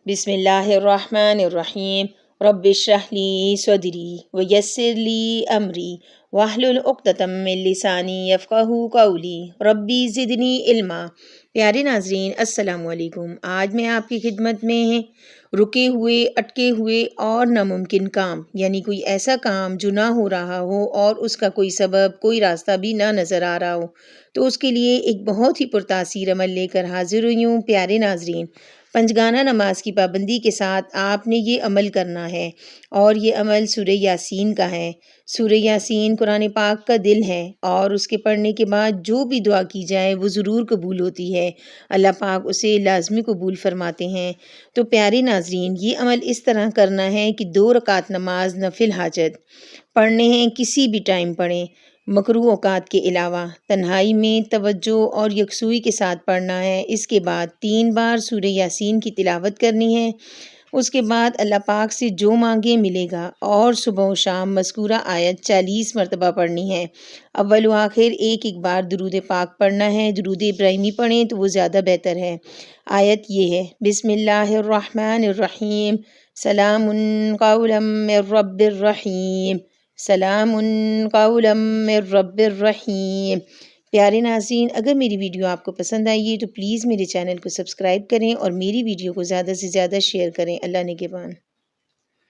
بسم اللہ الرحمن الرحیم رب اشرح لی صدری ویسر لی امری واحلل عقدۃ من لسانی یفقہوا قولی ربی زدنی علما۔ پیارے ناظرین السلام علیکم۔ آج میں آپ کی خدمت میں رکے ہوئے، اٹکے ہوئے اور ناممکن کام، یعنی کوئی ایسا کام جو نہ ہو رہا ہو اور اس کا کوئی سبب، کوئی راستہ بھی نہ نظر آ رہا ہو، تو اس کے لیے ایک بہت ہی پرتاثیر عمل لے کر حاضر ہوئی ہوں۔ پیارے ناظرین، پنجگانہ نماز کی پابندی کے ساتھ آپ نے یہ عمل کرنا ہے، اور یہ عمل سورہ یاسین کا ہے۔ سورہ یاسین قرآن پاک کا دل ہے، اور اس کے پڑھنے کے بعد جو بھی دعا کی جائے وہ ضرور قبول ہوتی ہے۔ اللہ پاک اسے لازمی قبول فرماتے ہیں۔ تو پیارے ناظرین، یہ عمل اس طرح کرنا ہے کہ 2 رکعت نماز نفل حاجت پڑھنے ہیں، کسی بھی ٹائم پڑھیں، مکروہ اوقات کے علاوہ، تنہائی میں توجہ اور یکسوئی کے ساتھ پڑھنا ہے۔ اس کے بعد 3 بار سورہ یاسین کی تلاوت کرنی ہے۔ اس کے بعد اللہ پاک سے جو مانگے ملے گا، اور صبح و شام مذکورہ آیت 40 مرتبہ پڑھنی ہے۔ اول و آخر ایک بار درود پاک پڑھنا ہے۔ درود ابراہیمی پڑھیں تو وہ زیادہ بہتر ہے۔ آیت یہ ہے: بسم اللہ الرحمن الرحیم، سلام قولا من رب الرحیم، سلام قولا من رب الرحیم۔ پیارے ناظرین، اگر میری ویڈیو آپ کو پسند آئی ہے تو پلیز میرے چینل کو سبسکرائب کریں اور میری ویڈیو کو زیادہ سے زیادہ شیئر کریں۔ اللہ نگہبان۔